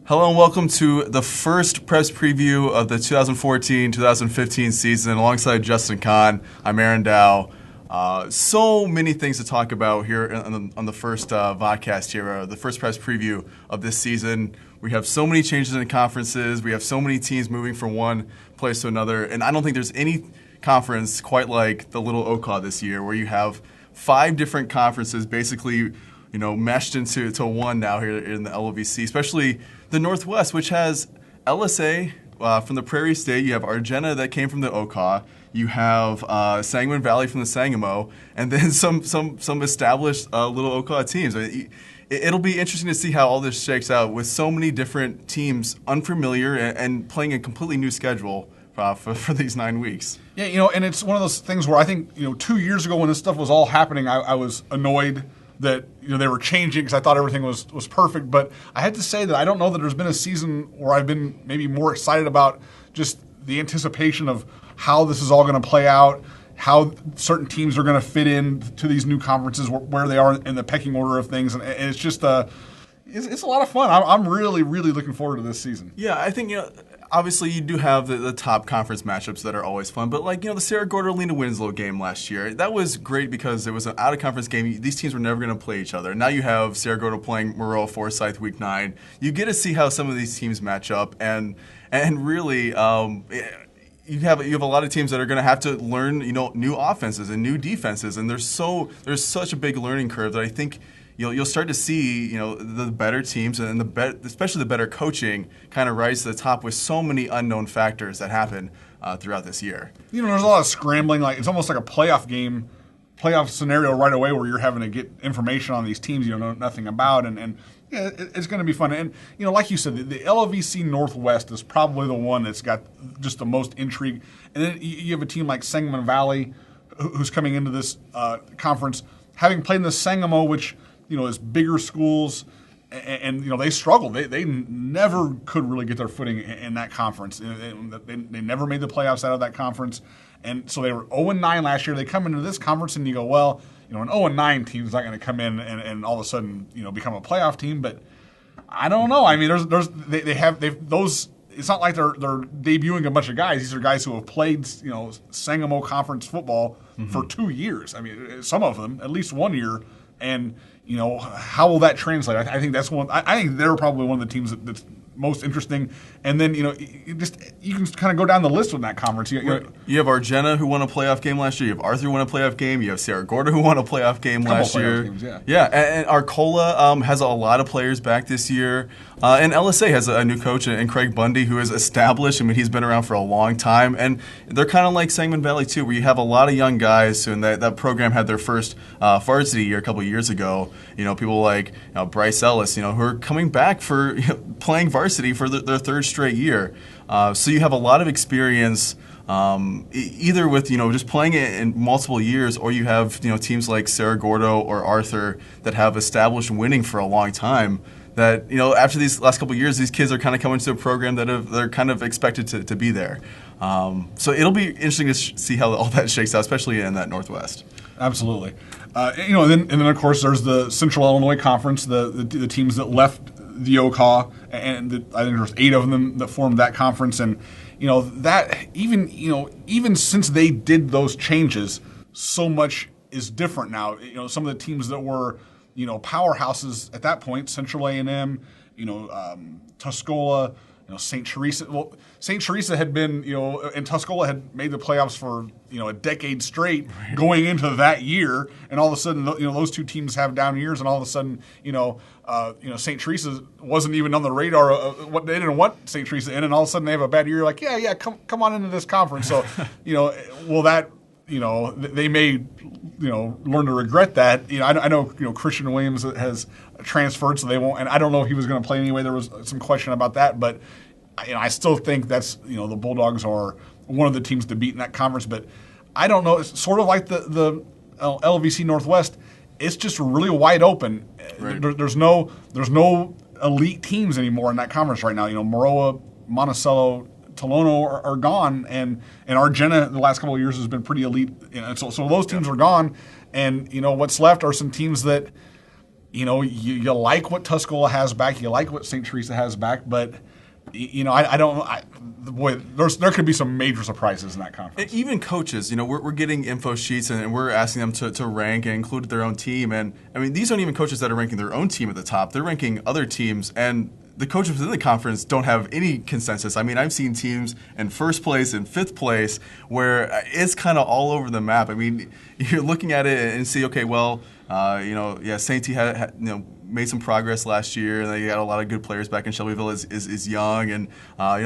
Hello and welcome to the first Preps preview of the 2014-2015 season alongside Justin Conn. I'm Aren. So many things to talk about here on the first vodcast here, the first Preps preview of this season. We have so many changes in conferences. We have so many teams moving from one place to another. And I don't think there's any conference quite like the Little OCA this year, where you have 5 different conferences basically meshed into one now here in the LOVC, especially the Northwest, which has LSA from the Prairie State. You have Argenna that came from the OCA. You have Sangamon Valley from the Sangamo, and then some established Little OCA teams. It'll be interesting to see how all this shakes out with so many different teams unfamiliar and playing a completely new schedule for these 9 weeks. Yeah, and it's one of those things where I think 2 years ago when this stuff was all happening, I was annoyed that they were changing because I thought everything was perfect. But I had to say that I don't know that there's been a season where I've been maybe more excited about just the anticipation of how this is all going to play out, how certain teams are going to fit in to these new conferences, where they are in the pecking order of things, and it's just it's a lot of fun. I'm really, really looking forward to this season. Yeah, I think obviously you do have the top conference matchups that are always fun, but the Sarah Gordo-Lena Winslow game last year, that was great because it was an out-of-conference game. These teams were never going to play each other. Now you have Sarah Gordo playing Moreau Forsyth week 9. You get to see how some of these teams match up, and really you have a lot of teams that are going to have to learn new offenses and new defenses, and there's such a big learning curve that I think you'll start to see the better teams and especially the better coaching kind of rise to the top with so many unknown factors that happen throughout this year. There's a lot of scrambling. It's almost like a playoff scenario right away where you're having to get information on these teams you know nothing about, and yeah, it's going to be fun. And like you said, the LOVC Northwest is probably the one that's got just the most intrigue. And then you have a team like Sangamon Valley, who's coming into this conference, having played in the Sangamo, which is bigger schools, and they struggled. They never could really get their footing in that conference. They never made the playoffs out of that conference, and so they were 0-9 last year. They come into this conference, and you go, well, an 0-9 team's not going to come in and all of a sudden become a playoff team. But I don't know. I mean, they've those. It's not like they're debuting a bunch of guys. These are guys who have played Sangamo Conference football for 2 years. I mean, some of them at least 1 year. And how will that translate? I think that's one. I think they're probably one of the teams that's most interesting. And then you can kind of go down the list with that conference. You have Argenna, who won a playoff game last year. You have Arthur, who won a playoff game. You have Sarah Gordo, who won a playoff game last year. Games, yeah. Yeah, and Arcola has a lot of players back this year. And LSA has a new coach, and Craig Bundy, who is established. I mean, he's been around for a long time. And they're kind of like Sangamon Valley, too, where you have a lot of young guys. And that program had their first varsity year a couple of years ago. People like Bryce Ellis, who are coming back for playing varsity for their third straight year. So you have a lot of experience, either with just playing it in multiple years, or you have teams like Sarah Gordo or Arthur that have established winning for a long time. That after these last couple of years, these kids are kind of coming to a program they're kind of expected to be there. So it'll be interesting to see how all that shakes out, especially in that Northwest. Absolutely. And then of course there's the Central Illinois Conference, the teams that left the OCA, and I think there's 8 of them that formed that conference, and that even since they did those changes, so much is different now. Some of the teams that were powerhouses at that point, Central A&M, Tuscola, St. Teresa. Well, St. Teresa had been, and Tuscola had made the playoffs for, a decade straight going into that year. And all of a sudden, those two teams have down years, and all of a sudden, St. Teresa wasn't even on the radar. They didn't want St. Teresa in, and all of a sudden they have a bad year. You're like, yeah, come on into this conference. So, will that, they may, learn to regret that. I know, Christian Williams has transferred, so they won't. And I don't know if he was going to play anyway. There was some question about that, but I still think that's the Bulldogs are one of the teams to beat in that conference. But I don't know. It's sort of like the LVC Northwest. It's just really wide open. Right. There's no elite teams anymore in that conference right now. Moroa, Monticello, Tolono are gone, and Argenna the last couple of years has been pretty elite. So those teams are gone, and what's left are some teams that you like what Tuscola has back, you like what St. Teresa has back, but there could be some major surprises in that conference. Even coaches, we're getting info sheets and we're asking them to rank and include their own team. And I mean, these aren't even coaches that are ranking their own team at the top. They're ranking other teams, and the coaches within the conference don't have any consensus. I mean, I've seen teams in first place and fifth place where it's kind of all over the map. I mean, you're looking at it and see, okay, well, St. T had made some progress last year, and they got a lot of good players back in Shelbyville is young, and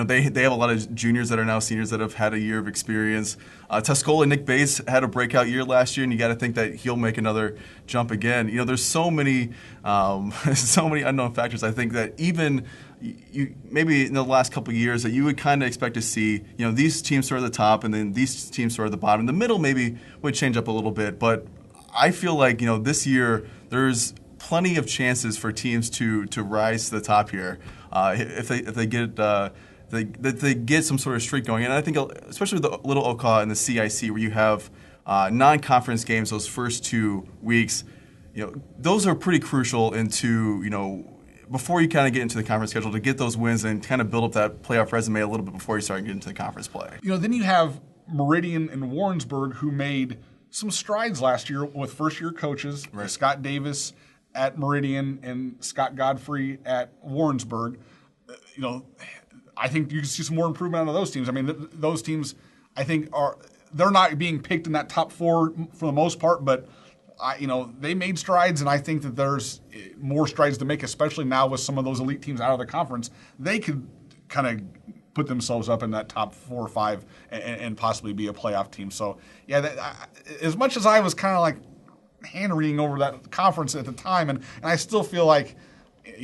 they have a lot of juniors that are now seniors that have had a year of experience. Tuscola, Nick Bates had a breakout year last year, and you got to think that he'll make another jump again. There's so many unknown factors. I think that even maybe in the last couple of years that you would kind of expect to see, these teams sort of at the top, and then these teams sort of at the bottom. The middle maybe would change up a little bit, but I feel like this year there's plenty of chances for teams to rise to the top here if they get some sort of streak going. And I think especially with the Little Okaw and the CIC, where you have non-conference games those first 2 weeks, those are pretty crucial before you kind of get into the conference schedule to get those wins and kind of build up that playoff resume a little bit before you start getting into the conference play. Then you have Meridian and Warrensburg, who made some strides last year with first-year coaches, right. Scott Davis at Meridian and Scott Godfrey at Warrensburg. I think you can see some more improvement out of those teams. I mean, those teams, I think, they're not being picked in that top 4 for the most part, but they made strides, and I think that there's more strides to make, especially now with some of those elite teams out of the conference. They could kind of put themselves up in that top 4 or 5 and possibly be a playoff team. So, as much as I was kind of like hand-reading over that conference at the time, and I still feel like,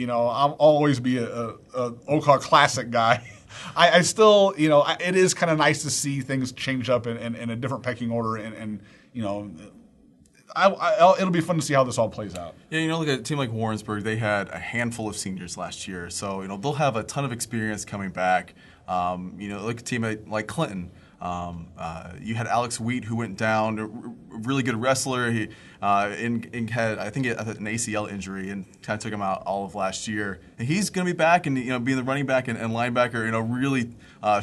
I'll always be a Okaw Classic guy. I still, it is kind of nice to see things change up in a different pecking order, and it'll be fun to see how this all plays out. Yeah, look at a team like Warrensburg. They had a handful of seniors last year, so they'll have a ton of experience coming back. Look at a team like Clinton. You had Alex Wheat, who went down, a really good wrestler. He had, I think, an ACL injury and kind of took him out all of last year. And he's going to be back and being the running back and linebacker, really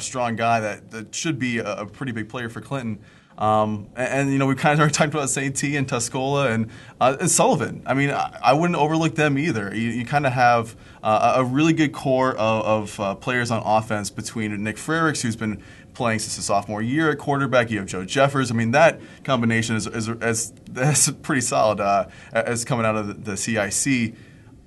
strong guy that should be a pretty big player for Clinton. We kind of already talked about St. T and Tuscola and Sullivan. I mean, I wouldn't overlook them either. You kind of have a really good core of players on offense between Nick Frericks, who's been playing since his sophomore year at quarterback. You have Joe Jeffers. I mean, that combination is pretty solid as coming out of the CIC.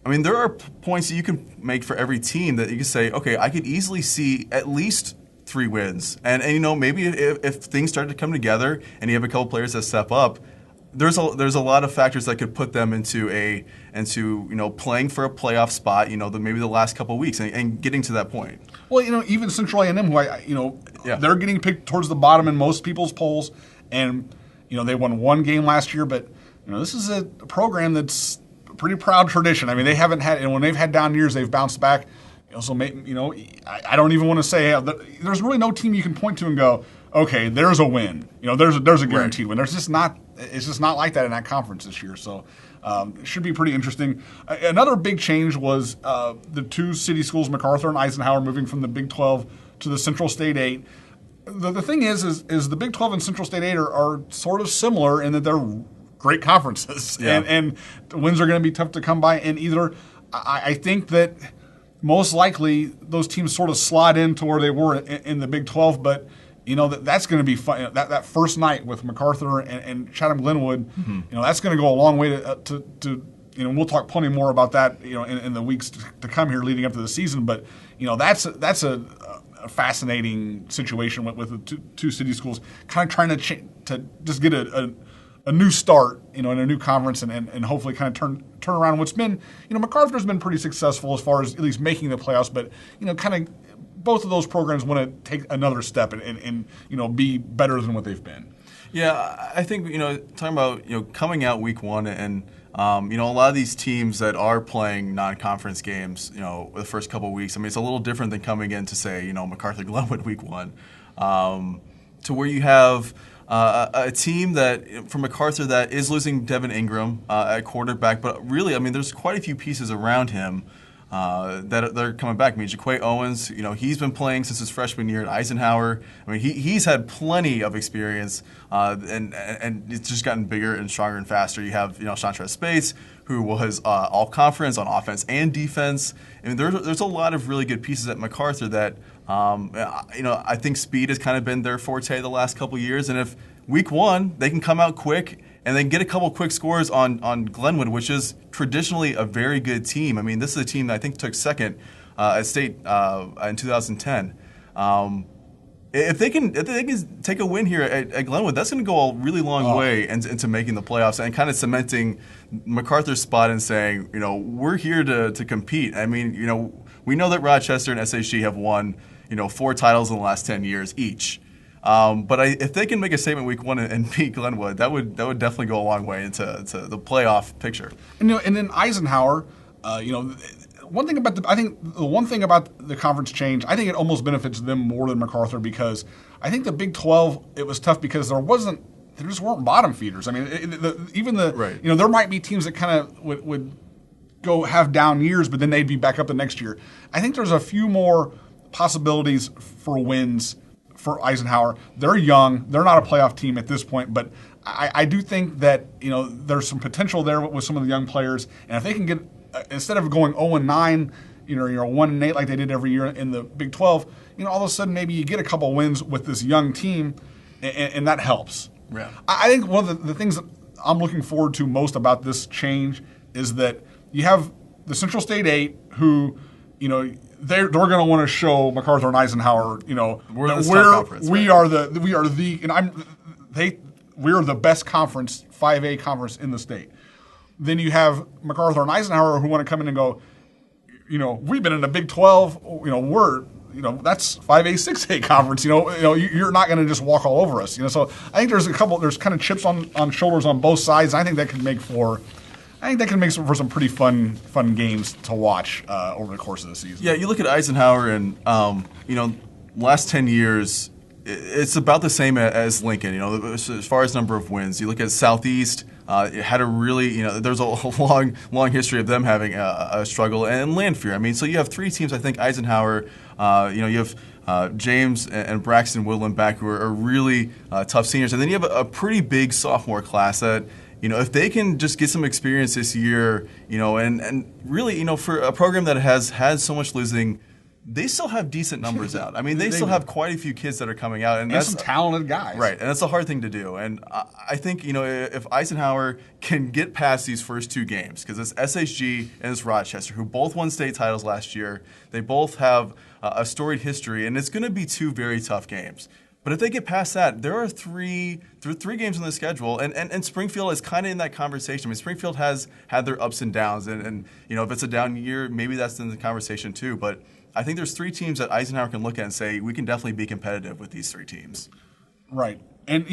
I mean, there are points that you can make for every team that you can say, okay, I could easily see at least 3 wins. And maybe if things start to come together and you have a couple players that step up, there's a lot of factors that could put them into playing for a playoff spot, maybe the last couple of weeks and getting to that point. Well, even Central A&M, who they're getting picked towards the bottom in most people's polls, and they won 1 game last year, but this is a program that's a pretty proud tradition. I mean, they haven't had, and when they've had down years, they've bounced back. So I don't even want to say there's really no team you can point to and go, okay, there's a win. There's a guaranteed win. There's just not. It's just not like that in that conference this year. So it should be pretty interesting. Another big change was the 2 city schools, MacArthur and Eisenhower, moving from the Big 12 to the Central State 8. The thing is the Big 12 and Central State 8 are sort of similar in that they're great conferences, and the wins are going to be tough to come by. And I think that most likely those teams sort of slot into where they were in the Big 12, but that's going to be fun. That first night with MacArthur and Chatham-Glenwood, that's going to go a long way to we'll talk plenty more about that in the weeks to come here leading up to the season. But that's a fascinating situation with the 2 city schools kind of trying to just get a new start, in a new conference and hopefully kind of turn around what's been, MacArthur's been pretty successful as far as at least making the playoffs, but, kind of both of those programs want to take another step and be better than what they've been. Yeah, I think, talking about, coming out week 1 and, a lot of these teams that are playing non-conference games, the first couple of weeks, I mean, it's a little different than coming in to say, MacArthur Glenwood week 1, to where you have a team that from MacArthur that is losing Devin Ingram at quarterback, but really, I mean, there's quite a few pieces around him that are coming back. I mean, Jaquay Owens, he's been playing since his freshman year at Eisenhower. I mean, he's had plenty of experience, and it's just gotten bigger and stronger and faster. You have, Chantrell Spates, who was all conference on offense and defense. I mean, there's a lot of really good pieces at MacArthur that, I think speed has kind of been their forte the last couple years. And if week one they can come out quick and then get a couple quick scores on Glenwood, which is traditionally a very good team. I mean, this is a team that I think took second at state in 2010. If they can take a win here at Glenwood, that's going to go a really long way into making the playoffs and kind of cementing MacArthur's spot and saying, we're here to compete. I mean, we know that Rochester and SHG have won, 4 titles in the last 10 years each. But if they can make a statement week one and beat Glenwood, that would definitely go a long way into the playoff picture. And then Eisenhower, one thing about the one thing about the conference change, I think it almost benefits them more than MacArthur, because I think the Big 12, it was tough because there just weren't bottom feeders. I mean, right. There might be teams that kind of would go have down years, but then they'd be back up the next year. I think there's a few more possibilities for wins for Eisenhower. They're young. They're not a playoff team at this point, but I do think that there's some potential there with some of the young players, and if they can get instead of going 0-9, 1-8 like they did every year in the Big 12, all of a sudden maybe you get a couple wins with this young team, and that helps. Yeah. I think one of the things that I'm looking forward to most about this change is that you have the Central State 8 who, they're going to want to show MacArthur and Eisenhower, we are the best conference, 5A conference in the state. Then you have MacArthur and Eisenhower who want to come in and go, we've been in the Big 12, we're that's 5A, 6A conference. You're not going to just walk all over us. So I think there's kind of chips on shoulders on both sides. I think that can make for some pretty fun games to watch over the course of the season. Yeah, you look at Eisenhower and last 10 years, it's about the same as Lincoln. As far as number of wins, you look at Southeast. It had a really, there's a long history of them having a struggle, and Lanphier. I mean, so you have 3 teams. I think Eisenhower, you have James and Braxton Woodland back, who are really tough seniors, and then you have a pretty big sophomore class that, if they can just get some experience this year, and really, for a program that has had so much losing, they still have decent numbers out. I mean, they still have quite a few kids that are coming out. And that's some talented guys. Right, and that's a hard thing to do. And I think, if Eisenhower can get past these first 2 games, because it's SHG and it's Rochester, who both won state titles last year. They both have a storied history, and it's going to be 2 very tough games. But if they get past that, there are three games on the schedule, and Springfield is kind of in that conversation. I mean, Springfield has had their ups and downs, and if it's a down year, maybe that's in the conversation too. But I think there's 3 teams that Eisenhower can look at and say, we can definitely be competitive with these 3 teams. Right. And,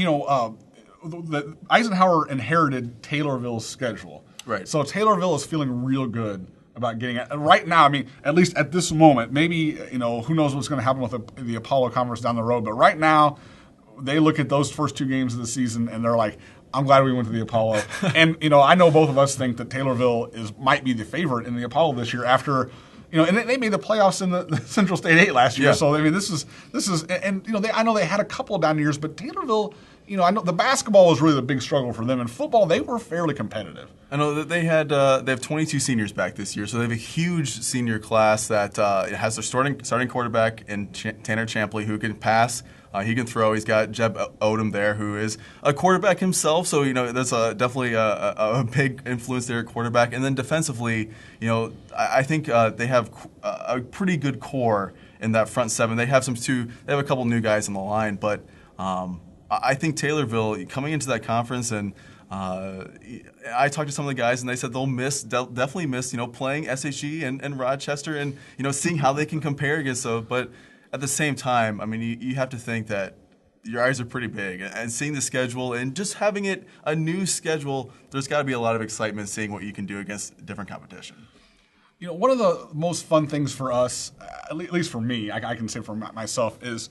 Eisenhower inherited Taylorville's schedule. Right. So Taylorville is feeling real good about getting it. Right now, I mean, at least at this moment, maybe, who knows what's going to happen with the Apollo Conference down the road. But right now, they look at those first 2 games of the season, and they're like, I'm glad we went to the Apollo. And, I know both of us think that Taylorville might be the favorite in the Apollo this year after – and they made the playoffs in the Central State 8 last year. Yeah. So I mean, this is, and I know they had a couple of down years, but Taylorville, I know the basketball was really the big struggle for them. In football, they were fairly competitive. I know that they have 22 seniors back this year, so they have a huge senior class that has their starting quarterback in Tanner Champley, who can pass. He can throw. He's got Jeb Odom there, who is a quarterback himself. So, that's definitely a big influence there at quarterback. And then defensively, I think they have a pretty good core in that front 7. They have a couple new guys on the line. But I think Taylorville, coming into that conference, and I talked to some of the guys, and they said they'll definitely miss, playing SHG and Rochester and, seeing how they can compare against those. But at the same time, I mean, you have to think that your eyes are pretty big. And seeing the schedule and just having it a new schedule, there's got to be a lot of excitement seeing what you can do against different competition. One of the most fun things for us, at least for me, I can say for myself, is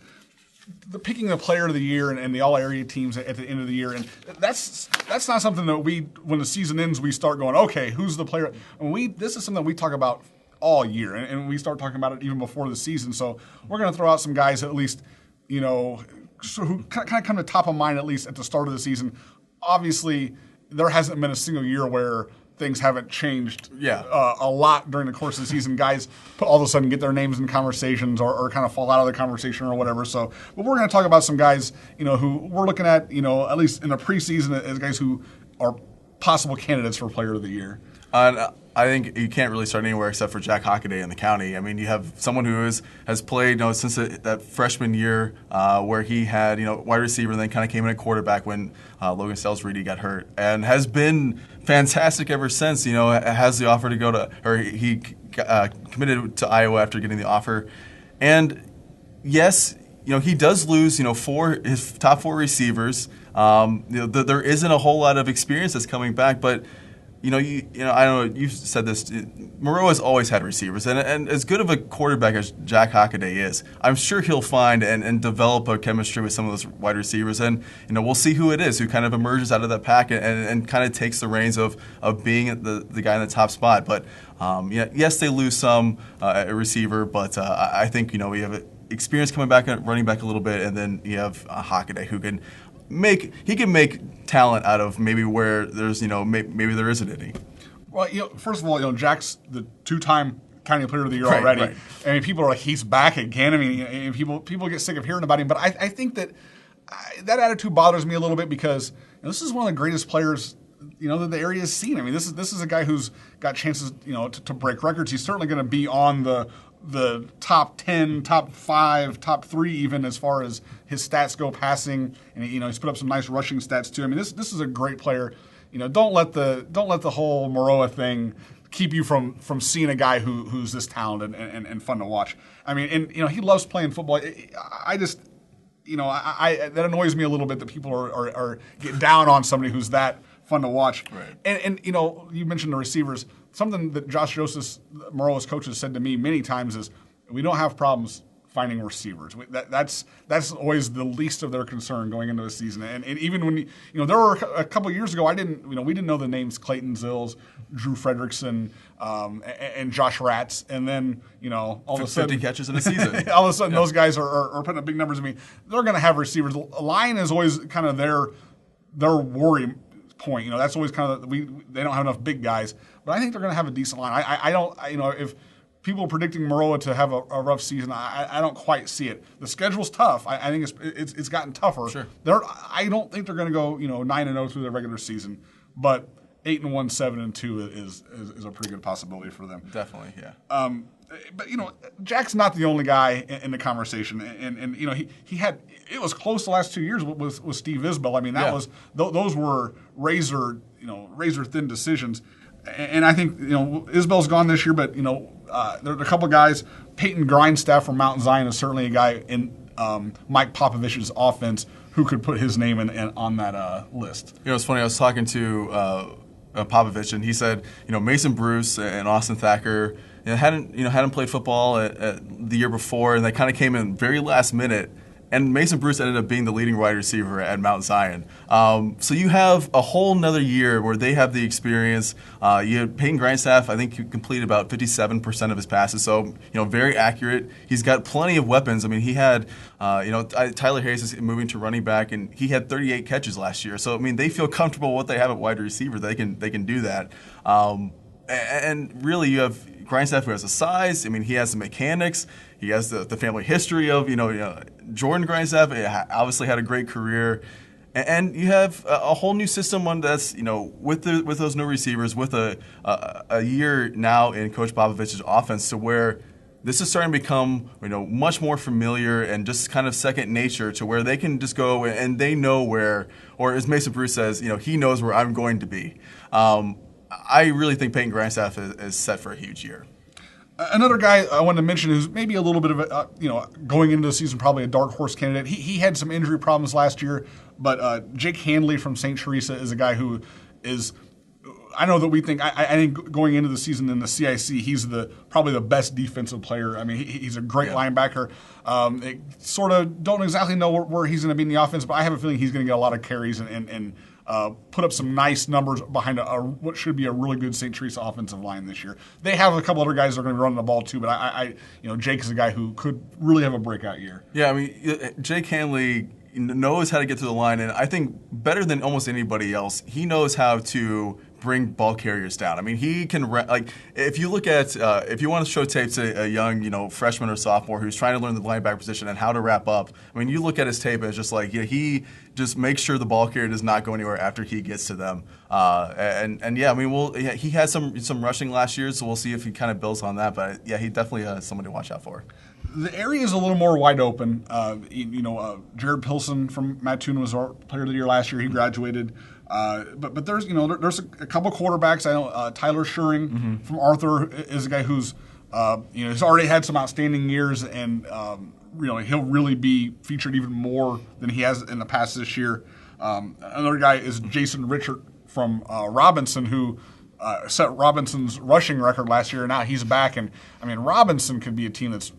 picking the player of the year and the all area teams at the end of the year, and that's not something that when the season ends we start going, okay, who's the player? And this is something that we talk about all year, and we start talking about it even before the season. So we're going to throw out some guys at least, who kind of come to top of mind at least at the start of the season. Obviously, there hasn't been a single year where things haven't changed a lot during the course of the season. Guys all of a sudden get their names in conversations or kind of fall out of the conversation or whatever. So, but we're going to talk about some guys, who we're looking at, at least in the preseason as guys who are possible candidates for Player of the Year. I think you can't really start anywhere except for Jack Hockaday in the county. I mean, you have someone who has played since that freshman year where he had wide receiver and then kind of came in at quarterback when Logan Sales-Reedy got hurt, and has been fantastic ever since. Has the offer to go to, or he committed to Iowa after getting the offer, and yes, he does lose his top four receivers. There isn't a whole lot of experience that's coming back, but. I don't know. You've said this. Moreau has always had receivers, and as good of a quarterback as Jack Hockaday is, I'm sure he'll find and develop a chemistry with some of those wide receivers, and we'll see who it is who kind of emerges out of that pack and kind of takes the reins of being the guy in the top spot. But yes, they lose some at receiver, but I think we have experience coming back at running back a little bit, and then you have Hockaday who can. He can make talent out of maybe where there's maybe there isn't any. Well, first of all, Jack's the two-time County Player of the Year already. Right. I mean, people are like, he's back again. I mean, people get sick of hearing about him. But I think that attitude bothers me a little bit because this is one of the greatest players that the area has seen. I mean, this is a guy who's got chances to break records. He's certainly going to be on the top 10, top 5, top 3 even as far as his stats go passing, and he's put up some nice rushing stats too. I mean, this is a great player. Don't let the whole Maroa thing keep you from seeing a guy who's this talented and fun to watch. I mean, and he loves playing football. I just that annoys me a little bit that people are getting down on somebody who's that fun to watch. Right. And you mentioned the receivers. Something that Josh Joseph, Maroa's coach, has said to me many times is we don't have problems finding receivers. That's always the least of their concern going into the season. And even when there were a couple of years ago, we didn't know the names Clayton Zills, Drew Frederickson, and Josh Ratz, and then all of a sudden 50 catches in a season. All of a sudden, those guys are putting up big numbers. I mean, they're going to have receivers. The line is always kind of their worry point. That's always kind of they don't have enough big guys, but I think they're going to have a decent line. I don't if people are predicting Maroa to have a rough season, I don't quite see it. The schedule's tough. I think it's gotten tougher. Sure. I don't think they're going to go 9-0 through their regular season, but 8-1, 7-2 is a pretty good possibility for them. Definitely, yeah. But Jack's not the only guy in the conversation, and he had it was close the last 2 years with Steve Isbell. I mean those were razor thin decisions, and I think Isbell's gone this year, but there are a couple guys. Peyton Grindstaff from Mount Zion is certainly a guy in Mike Popovich's offense who could put his name on that list. It's funny. I was talking to Popovich, and he said Mason Bruce and Austin Thacker. Hadn't played football at the year before, and they kind of came in very last minute. And Mason Bruce ended up being the leading wide receiver at Mount Zion. So you have a whole nother year where they have the experience. You had Peyton Grindstaff, I think he completed about 57% of his passes, so very accurate. He's got plenty of weapons. I mean, he had Tyler Hayes is moving to running back, and he had 38 catches last year. So I mean, they feel comfortable with what they have at wide receiver. They can do that. And really, you have Grindstaff, who has the size. I mean, he has the mechanics. He has the family history of Jordan Grindstaff. Obviously had a great career, and you have a whole new system. One that's with those new receivers, with a year now in Coach Popovich's offense, to where this is starting to become much more familiar and just kind of second nature, to where they can just go and they know where, or as Mason Bruce says, he knows where I'm going to be. I really think Peyton Grindstaff is set for a huge year. Another guy I wanted to mention who's maybe a little bit of a, going into the season, probably a dark horse candidate. He had some injury problems last year, but Jake Handley from St. Teresa is a guy who is, I know that we think I think going into the season in the CIC, he's probably the best defensive player. I mean, he's a great linebacker. Sort of don't exactly know where he's going to be in the offense, but I have a feeling he's going to get a lot of carries and put up some nice numbers behind what should be a really good St. Teresa offensive line this year. They have a couple other guys that are going to be running the ball too, but Jake is a guy who could really have a breakout year. Yeah, I mean, Jake Hanley knows how to get to the line, and I think better than almost anybody else, he knows how to bring ball carriers down. I mean, he can if you look at if you want to show tape to a young freshman or sophomore who's trying to learn the linebacker position and how to wrap up. I mean, you look at his tape and it's just like he just makes sure the ball carrier does not go anywhere after he gets to them. He had some rushing last year, so we'll see if he kind of builds on that. But yeah, he definitely has someone to watch out for. The area is a little more wide open. Jared Pilson from Mattoon was our player of the year last year. He graduated. But there's there's a couple quarterbacks. I know Tyler Schuring from Arthur is a guy who's he's already had some outstanding years, and he'll really be featured even more than he has in the past this year. Another guy is Jason Richard from Robinson, who set Robinson's rushing record last year. Now he's back, and I mean Robinson could be a team that's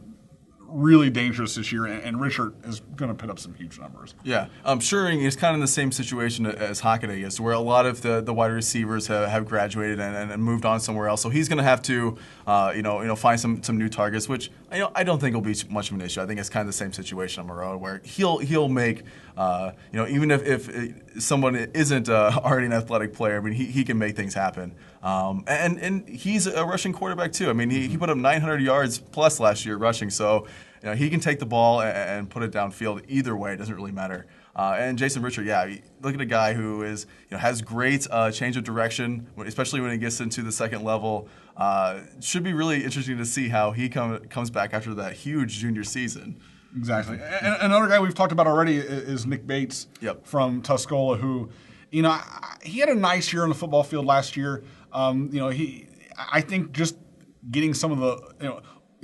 really dangerous this year, and Richard is going to put up some huge numbers. Yeah, Schuring is kind of in the same situation as Hockaday is, where a lot of the wide receivers have graduated and moved on somewhere else. So he's going to have to, find some new targets, which I don't think will be much of an issue. I think it's kind of the same situation on Monroe, where he'll make, even if someone isn't already an athletic player, I mean he can make things happen. And he's a rushing quarterback too. I mean he put up 900 yards plus last year rushing, so he can take the ball and put it downfield either way. It doesn't really matter. And Jason Richard, look at a guy who has great change of direction, especially when he gets into the second level. Should be really interesting to see how he comes back after that huge junior season. Exactly. And another guy we've talked about already is Nick Bates from Tuscola, who, he had a nice year on the football field last year. I think just getting some of the,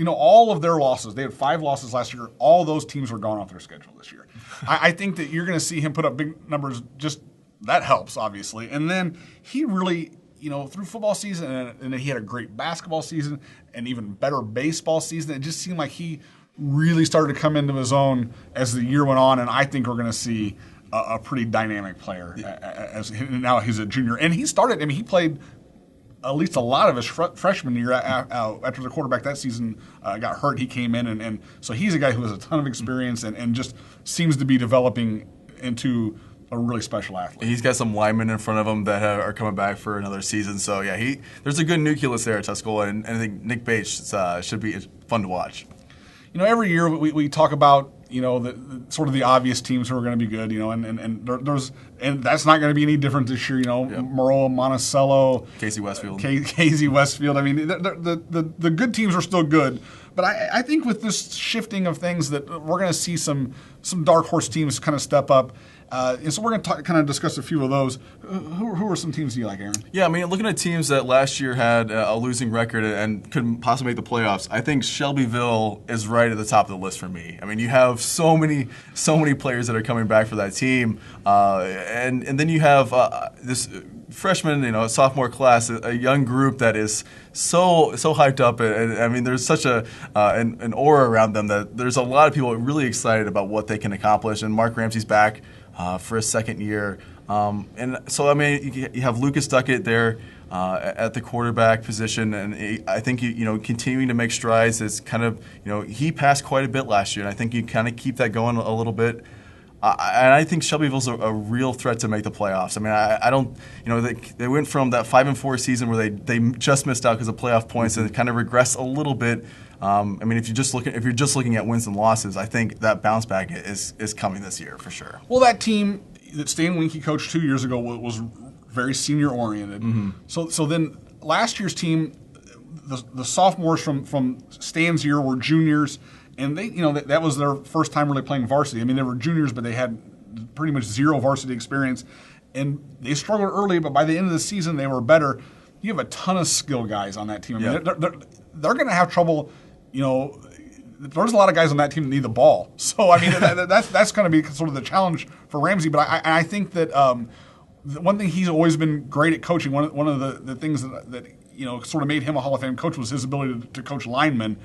all of their losses, they had 5 losses last year. All those teams were gone off their schedule this year. I think that you're going to see him put up big numbers. Just that helps, obviously. And then he really, through football season, and he had a great basketball season and even better baseball season. It just seemed like he really started to come into his own as the year went on, and I think we're going to see a pretty dynamic player. As now he's a junior, and he played at least a lot of his freshman year after the quarterback that season got hurt. He came in, and so he's a guy who has a ton of experience and just seems to be developing into a really special athlete. He's got some linemen in front of him that are coming back for another season. So there's a good nucleus there at Tuscola, and I think Nick Bates should be fun to watch. Every year we talk about the sort of the obvious teams who are going to be good, and that's not going to be any different this year. Maroa, Monticello, Casey Westfield. Casey Westfield. I mean, the good teams are still good, but I think with this shifting of things that we're going to see some dark horse teams kind of step up. And so we're going to kind of discuss a few of those. Who are some teams do you like, Aaron? Yeah, I mean, looking at teams that last year had a losing record and couldn't possibly make the playoffs, I think Shelbyville is right at the top of the list for me. I mean, you have so many players that are coming back for that team, and then you have this freshman, sophomore class, a young group that is so hyped up, and I mean, there's such an aura around them that there's a lot of people really excited about what they can accomplish. And Mark Ramsey's back for a second year, and so I mean, you have Lucas Duckett there at the quarterback position, and I think continuing to make strides. Is kind of he passed quite a bit last year, and I think you kind of keep that going a little bit. And I think Shelbyville's a real threat to make the playoffs. I mean, I don't, they went from that 5-4 season where they just missed out because of playoff points and kind of regressed a little bit. I mean, if you're just looking at wins and losses, I think that bounce back is coming this year for sure. Well, that team that Stan Winky coached 2 years ago was very senior oriented. Mm-hmm. So then last year's team, the sophomores from Stan's year were juniors. And they, that was their first time really playing varsity. I mean, they were juniors, but they had pretty much zero varsity experience. And they struggled early, but by the end of the season, they were better. You have a ton of skill guys on that team. I mean, they're going to have trouble, there's a lot of guys on that team that need the ball. So, I mean, that's going to be sort of the challenge for Ramsey. But I think that one thing he's always been great at coaching. One of the things that sort of made him a Hall of Fame coach was his ability to coach linemen.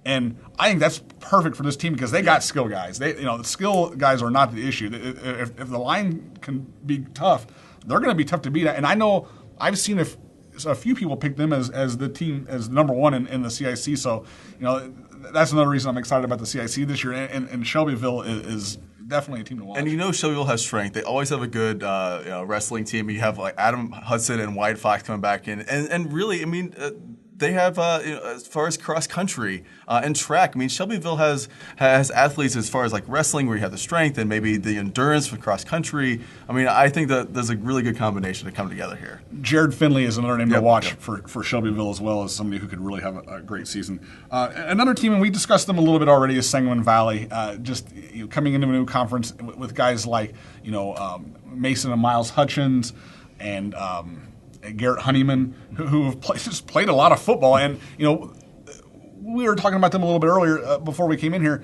And I think that's perfect for this team because they got skill guys. The skill guys are not the issue. If the line can be tough, they're going to be tough to beat. And I know I've seen a few people pick them as the team as number one in the CIC. So that's another reason I'm excited about the CIC this year. And Shelbyville is definitely a team to watch. And Shelbyville has strength. They always have a good wrestling team. You have like Adam Hudson and Wyatt Fox coming back in, and really, I mean. They have, as far as cross country and track. I mean, Shelbyville has athletes as far as like wrestling, where you have the strength and maybe the endurance for cross country. I mean, I think that there's a really good combination to come together here. Jared Finley is another name to watch for Shelbyville as well as somebody who could really have a great season. Another team, and we discussed them a little bit already, is Sangamon Valley. Just coming into a new conference with guys like Mason and Miles Hutchins and. Garrett Honeyman, who have just played a lot of football. And, we were talking about them a little bit earlier before we came in here.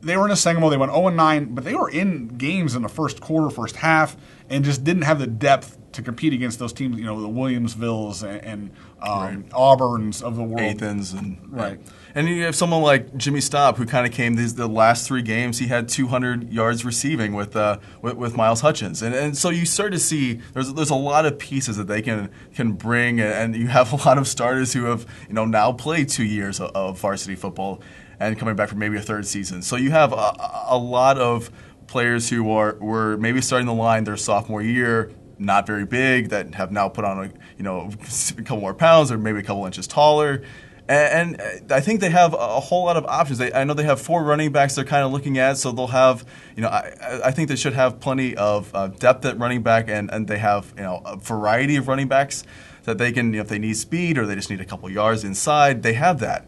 They were in a Sangamo. They went 0-9, but they were in games in the first quarter, first half, and just didn't have the depth to compete against those teams, the Williamsvilles and Auburns of the world. Athens. Right. And you have someone like Jimmy Staub, who kind of came the last 3 games. He had 200 yards receiving with Miles Hutchins, and so you start to see there's a lot of pieces that they can bring, and you have a lot of starters who have now played 2 years of varsity football and coming back for maybe a 3rd season. So you have a lot of players who were maybe starting the line their sophomore year, not very big, that have now put on a couple more pounds or maybe a couple inches taller. And I think they have a whole lot of options. I know they have 4 running backs they're kind of looking at, so they'll have, I think they should have plenty of depth at running back, and they have, a variety of running backs that they can, if they need speed or they just need a couple yards inside, they have that.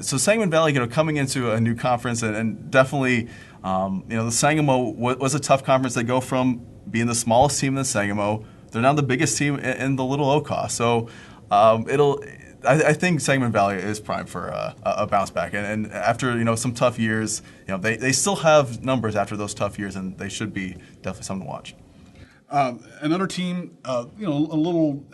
So Sangamon Valley, coming into a new conference, and definitely, the Sangamo was a tough conference. They go from being the smallest team in the Sangamo, they're now the biggest team in the Little Oka. So I think Sangamon Valley is primed for a bounce back, and after some tough years, they still have numbers after those tough years, and they should be definitely something to watch. Another team, a little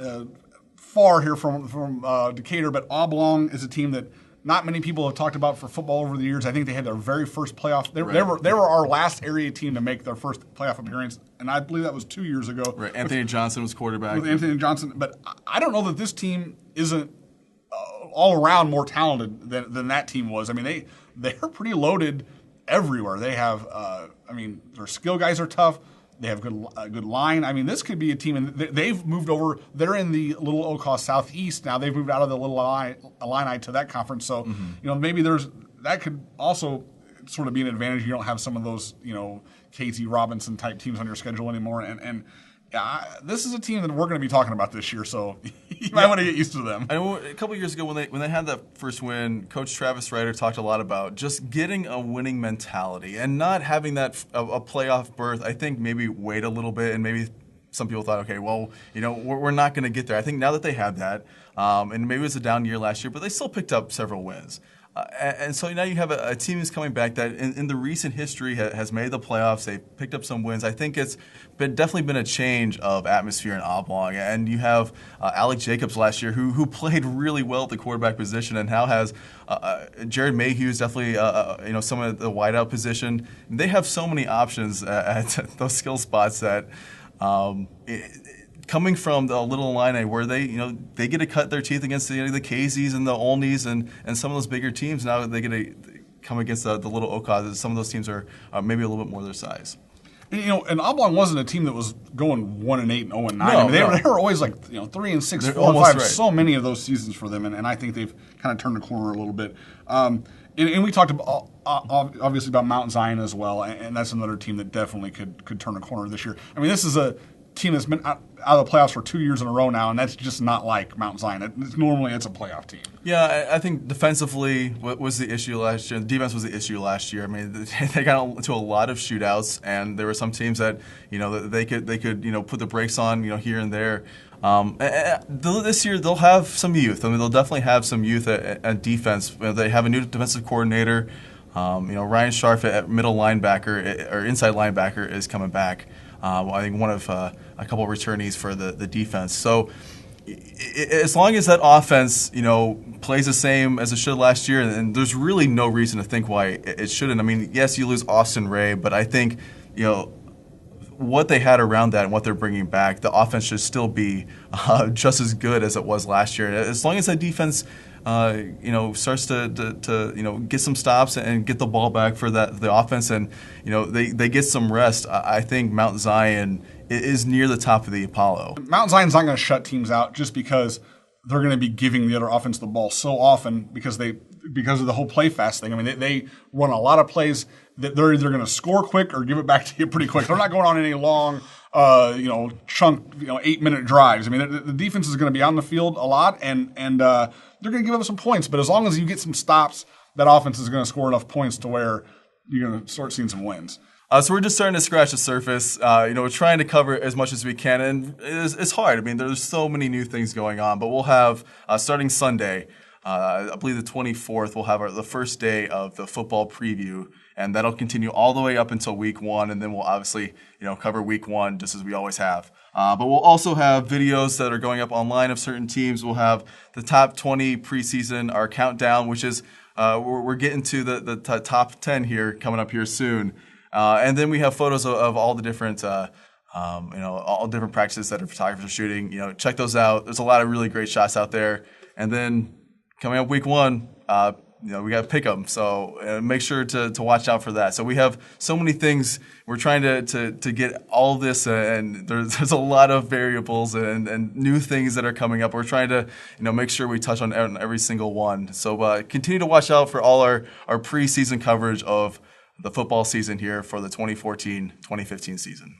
far here from Decatur, but Oblong is a team that not many people have talked about for football over the years. I think they had their very first playoff. They were our last area team to make their first playoff appearance, and I believe that was 2 years ago. Right, Anthony Johnson was quarterback. With Anthony Johnson, but I don't know that this team isn't all around more talented than that team was. I mean, they're pretty loaded everywhere. They have, their skill guys are tough. They have good line. I mean, this could be a team, and they've moved over. They're in the Little Oka Southeast now. They've moved out of the Little Illini to that conference. So, maybe that could also sort of be an advantage. You don't have some of those, KT Robinson type teams on your schedule anymore. And this is a team that we're going to be talking about this year, so you might want to get used to them. I know a couple of years ago when they had that first win, Coach Travis Ryder talked a lot about just getting a winning mentality and not having that a playoff berth. I think maybe wait a little bit, and maybe some people thought, okay, well, we're not going to get there. I think now that they had that, and maybe it was a down year last year, but they still picked up several wins. And so now you have a team that's coming back that in the recent history has made the playoffs. They've picked up some wins. I think it's definitely been a change of atmosphere in Oblong. And you have Alec Jacobs last year who played really well at the quarterback position, and now has Jared Mayhew is definitely some of the wideout position. They have so many options at those skill spots that. Coming from the Little Illini, where they get to cut their teeth against the Caseys and the Olneys and some of those bigger teams, now they get to come against the Little Oka. Some of those teams are maybe a little bit more their size. And Oblong wasn't a team that was going 1-8 and 0-9. No, they were always like 3-6, 4-5. Right. So many of those seasons for them, and I think they've kind of turned the corner a little bit. And we talked about, obviously about Mount Zion as well, and that's another team that definitely could turn a corner this year. I mean, this is a team that's been out of the playoffs for 2 years in a row now, and that's just not like Mount Zion. Normally it's a playoff team. Yeah, I think defensively what was the issue last year. The defense was the issue last year. I mean, they got into a lot of shootouts, and there were some teams that they could put the brakes on here and there. This year they'll have some youth. I mean, they'll definitely have some youth at defense. They have a new defensive coordinator. Ryan Scharf at middle linebacker or inside linebacker is coming back. I think one of a couple of returnees for the defense. So as long as that offense, plays the same as it should last year, and there's really no reason to think why it shouldn't. I mean, yes, you lose Austin Ray, but I think, what they had around that and what they're bringing back, the offense should still be just as good as it was last year. As long as that defense, starts to get some stops and get the ball back for the offense, and they get some rest, I think Mount Zion is near the top of the Apollo. Mount Zion's not going to shut teams out just because they're going to be giving the other offense the ball so often because of the whole play fast thing. I mean, they run a lot of plays that they're either going to score quick or give it back to you pretty quick. They're not going on any long, chunk, 8-minute drives. I mean, the defense is going to be on the field a lot, and they're going to give up some points. But as long as you get some stops, that offense is going to score enough points to where you're going to start seeing some wins. So we're just starting to scratch the surface. We're trying to cover as much as we can, and it's hard. I mean, there's so many new things going on. But we'll have, starting Sunday, I believe the 24th, we'll have the first day of the football preview, and that'll continue all the way up until week 1, and then we'll obviously, cover week 1 just as we always have. But we'll also have videos that are going up online of certain teams. We'll have the top 20 preseason, our countdown, which is we're getting to the top 10 here coming up here soon. And then we have photos of all the different, all different practices that our photographers are shooting. Check those out. There's a lot of really great shots out there. And then coming up week 1, we got to pick them. So make sure to watch out for that. So we have so many things. We're trying to get all of this, and there's a lot of variables and new things that are coming up. We're trying to make sure we touch on every single one. So continue to watch out for all our preseason coverage of the football season here for the 2014-2015 season.